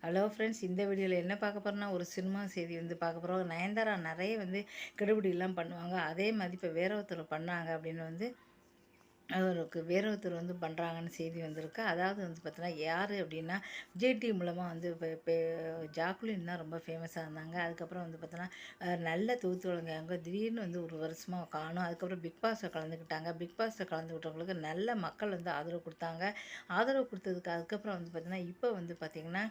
Hello friends, இந்த வீடியோவில் என்ன பார்க்க போகிறோம்னா ஒரு சினிமா செய்தி பார்க்க போகிறோம். நயன்தாரா நிறைய கெடுபிடிலாம் பண்ணுவாங்க. அதே மாதிரி இப்போ வேற ஒருத்தர் பண்ணாங்க அப்படின்னு அவருக்கு வேற ஒருத்தர் பண்ணுறாங்கன்னு செய்தி வந்திருக்கு. அதாவது பார்த்தீங்கன்னா யார் அப்படின்னா விஜய் டிவி மூலமாக இப்போ இப்போ ஜாக்குலின் தான் ரொம்ப ஃபேமஸாக இருந்தாங்க. அதுக்கப்புறம் பார்த்தீங்கன்னா நல்ல தொகுத்து வழங்குறாங்க. திடீர்னு ஒரு வருஷமாக காணும். அதுக்கப்புறம் பிக் பாஸில் கலந்துக்கிட்டாங்க. பிக் பாஸில் கலந்துக்கிட்டவங்களுக்கு நல்ல மக்கள் ஆதரவு கொடுத்தாங்க. ஆதரவு கொடுத்ததுக்கு அதுக்கப்புறம் பார்த்தீங்கன்னா இப்போ பார்த்தீங்கன்னா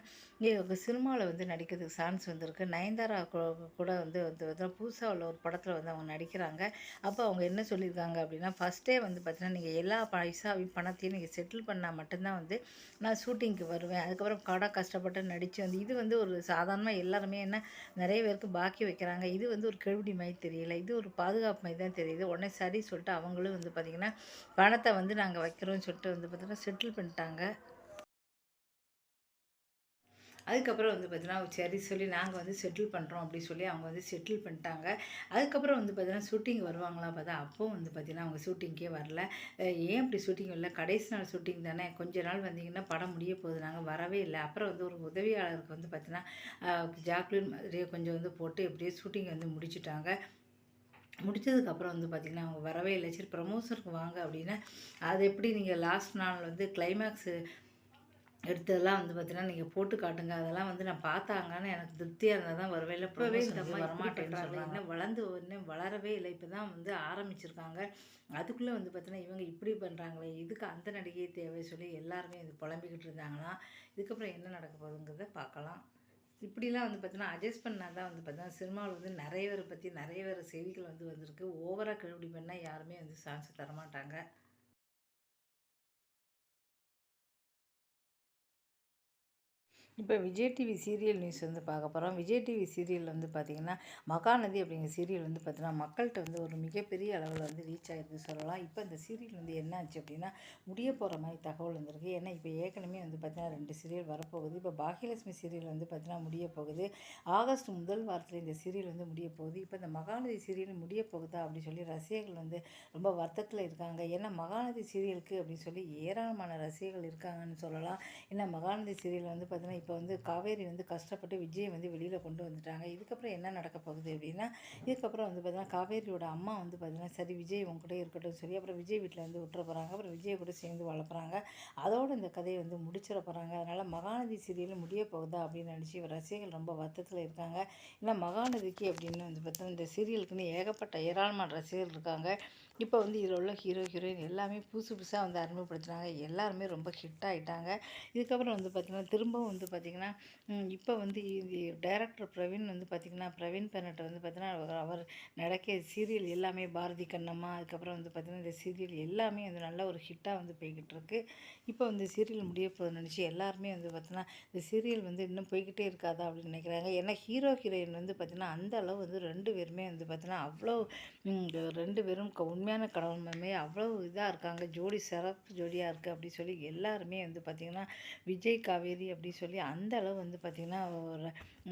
சினிமாவில் நடிக்கிறதுக்கு சான்ஸ் வந்திருக்கு. நயன்தாரா கூட புதுசாக உள்ள ஒரு படத்தில் அவங்க நடிக்கிறாங்க. அப்போ அவங்க என்ன சொல்லியிருக்காங்க அப்படின்னா ஃபஸ்ட்டே பார்த்தீங்கன்னா நீங்கள் எல்லா பைசாவையும் பணத்தையும் நீங்கள் செட்டில் பண்ணால் மட்டும்தான் நான் ஷூட்டிங்க்கு வருவேன். அதுக்கப்புறம் கஷ்டப்பட்டு நடித்து இது ஒரு சாதாரணமாக எல்லாருமே என்ன நிறைய பேருக்கு பாக்கி வைக்கிறாங்க. இது ஒரு கெடுபிடி மாதிரி தெரியல. இது ஒரு பாதுகாப்பு மாதிரி தான் தெரியுது. உடனே சரி சொல்லிட்டு அவங்களும் பார்த்திங்கன்னா பணத்தை நாங்கள் வைக்கிறோம்னு சொல்லிட்டு பார்த்திங்கன்னா செட்டில் பண்ணிட்டாங்க. அதுக்கப்புறம் பார்த்தீங்கன்னா சரி சொல்லி நாங்கள் செட்டில் பண்ணுறோம் அப்படின்னு சொல்லி அவங்க செட்டில் பண்ணிட்டாங்க. அதுக்கப்புறம் பார்த்தீங்கன்னா ஷூட்டிங் வருவாங்களா பார்த்தா அப்போவும் பார்த்தீங்கன்னா அவங்க ஷூட்டிங்கே வரல. ஏன் இப்படி ஷூட்டிங் வரல? கடைசி நாள் ஷூட்டிங் தானே, கொஞ்ச நாள் வந்தீங்கன்னா படம் முடிய போகுது, நாங்கள் வரவே இல்லை. அப்புறம் ஒரு உதவியாளருக்கு பார்த்தீங்கன்னா ஜாக்லின் மாதிரியே கொஞ்சம் போட்டு எப்படியே ஷூட்டிங் முடிச்சுட்டாங்க. முடிச்சதுக்கப்புறம் பார்த்திங்கன்னா அவங்க வரவே இல்லை. சரி ப்ரமோஷனுக்கு வாங்க அப்படின்னா அது எப்படி நீங்கள் லாஸ்ட் நாள் கிளைமேக்ஸு எடுத்ததெல்லாம் பார்த்தீங்கன்னா நீங்கள் போட்டு காட்டுங்க, அதெல்லாம் நான் பார்த்தாங்கன்னு எனக்கு திருப்தியாக இருந்தால் தான் வருவேன், இல்லை இப்போவே இந்த அம்மா வரமாட்டேன்னு சொல்கிறாங்க. இன்னும் வளரவே இல்லை, இப்போ தான் ஆரம்பிச்சிருக்காங்க. அதுக்குள்ளே பார்த்தீங்கன்னா இவங்க இப்படி பண்ணுறாங்களே, இதுக்கு அந்த நடிகை தேவை சொல்லி எல்லாருமே புலம்பிக்கிட்டு இருந்தாங்கன்னா இதுக்கப்புறம் என்ன நடக்க போகுதுங்கிறத பார்க்கலாம். இப்படிலாம் பார்த்தீங்கன்னா அட்ஜஸ்ட் பண்ணால் தான் பார்த்தீங்கன்னா சினிமாவில் நிறைய பேரை பற்றி நிறைய பேர் செய்திகள் வந்திருக்கு. ஓவராக கெடுபிடி பண்ணால் யாருமே சான்ஸ் தரமாட்டாங்க. இப்போ விஜய் டிவி சீரியல் நியூஸ் பார்க்க போகிறோம். விஜய் டிவி சீரியல் பார்த்திங்கன்னா மகாநதி அப்படிங்கிற சீரியல் பார்த்தீங்கன்னா மக்கள்கிட்ட ஒரு மிகப்பெரிய அளவில் ரீச் ஆகிருக்கு சொல்லலாம். இப்போ இந்த சீரியல் என்ன ஆச்சு அப்படின்னா முடிய போகிற மாதிரி தகவல் வந்திருக்கு. ஏன்னா இப்போ ஏற்கனவே பார்த்தீங்கன்னா 2 சீரியல் வரப்போகுது. இப்போ பாக்கியலட்சுமி சீரியல் பார்த்தீங்கன்னா முடிய போகுது. ஆகஸ்ட் முதல் வாரத்தில் இந்த சீரியல் முடிய போகுது. இப்போ இந்த மகாநதி சீரியல் முடிய போகுதா அப்படின்னு சொல்லி ரசிகர்கள் ரொம்ப வருத்தத்தில் இருக்காங்க. ஏன்னா மகாநதி சீரியலுக்கு அப்படின்னு சொல்லி ஏராளமான ரசிகர்கள் இருக்காங்கன்னு சொல்லலாம். ஏன்னா மகாநதி சீரியல் பார்த்தீங்கன்னா இப்போ காவேரி கஷ்டப்பட்டு விஜயை வெளியில் கொண்டு வந்துட்டாங்க. இதுக்கப்புறம் என்ன நடக்க போகுது அப்படின்னா இதுக்கப்புறம் பார்த்தீங்கன்னா காவேரியோட அம்மா பார்த்தீங்கன்னா சரி விஜய் உங்க கூட இருக்கட்டும் சொல்லி அப்புறம் விஜய் வீட்டில் விட்டுற போகிறாங்க. அப்புறம் விஜய் கூட சேர்ந்து வளர்ப்புறாங்க. அதோடு இந்த கதையை முடிச்சிட போகிறாங்க. அதனால் மகாநதி சீரியல் முடிய போகுதா அப்படின்னு நினச்சி ரசிகர்கள் ரொம்ப வருத்தத்தில் இருக்காங்க. ஏன்னா மகாநதிக்கு அப்படின்னு பார்த்தீங்கன்னா இந்த சீரியலுக்குன்னு ஏகப்பட்ட ஏராளமான ரசிகர்கள் இருக்காங்க. இப்போ இதில் உள்ள ஹீரோயின் எல்லாமே புதுசாக அறிமுகப்படுத்துகிறாங்க. எல்லாருமே ரொம்ப ஹிட் ஆகிட்டாங்க. இதுக்கப்புறம் பார்த்திங்கன்னா திரும்பவும் பார்த்திங்கன்னா இப்போ இது டைரக்டர் பிரவீன் பார்த்திங்கன்னா பிரவீன் பெனட் பார்த்திங்கன்னா அவர் நடக்க சீரியல் எல்லாமே பாரதி கண்ணம்மா அதுக்கப்புறம் பார்த்திங்கன்னா இந்த சீரியல் எல்லாமே நல்ல ஒரு ஹிட்டாக போய்கிட்டு இருக்கு. இப்போ சீரியல் முடிய போகுதுன்னு நினச்சி எல்லாருமே பார்த்திங்கன்னா இந்த சீரியல் இன்னும் போய்கிட்டே இருக்காதா அப்படின்னு நினைக்கிறாங்க. ஏன்னா ஹீரோயின் பார்த்திங்கன்னா அந்த அளவு 2 பேருமே பார்த்திங்கன்னா அவ்வளோ 2 பேரும் உண்மையான கடவுள் மேலே அவ்வளோ இதாக இருக்காங்க. ஜோடி சிறப்பு ஜோடியாக இருக்குது அப்படி சொல்லி எல்லாருமே பார்த்திங்கன்னா விஜய் காவேரி அப்படி சொல்லி அந்த அளவு பார்த்திங்கன்னா ஒரு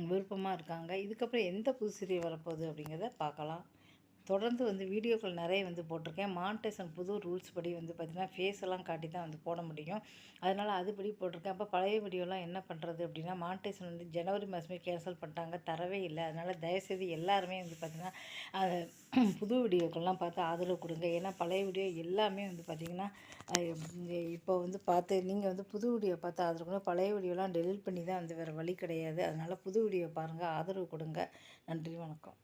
விருப்பமாக இருக்காங்க. இதுக்கப்புறம் எந்த புது சீரியல் வரப்போகுது அப்படிங்கிறத பார்க்கலாம். தொடர்ந்து வீடியோக்கள் நிறைய போட்டிருக்கேன். மானிட்டைசேஷன் புது ரூல்ஸ் படி பார்த்திங்கன்னா ஃபேஸ் எல்லாம் காட்டி தான் போட முடியும். அதனால் அதுபடி போட்டிருக்கேன். அப்போ பழைய வீடியோலாம் என்ன பண்ணுறது அப்படின்னா மானிட்டைசேஷன் ஜனவரி மாதமே கேன்சல் பண்ணிட்டாங்க, தரவே இல்லை. அதனால் தயவுசெய்து எல்லாருமே பார்த்திங்கன்னா அதை புது வீடியோக்கள்லாம் பார்த்து ஆதரவு கொடுங்க. ஏன்னா பழைய வீடியோ எல்லாமே பார்த்திங்கன்னா இப்போ பார்த்து நீங்கள் புது வீடியோ பார்த்து ஆதரவு கொடுங்க. பழைய வீடியோலாம் டெலிட் பண்ணி தான் வேறு வழி கிடையாது. அதனால் புது வீடியோ பாருங்கள், ஆதரவு கொடுங்க. நன்றி, வணக்கம்.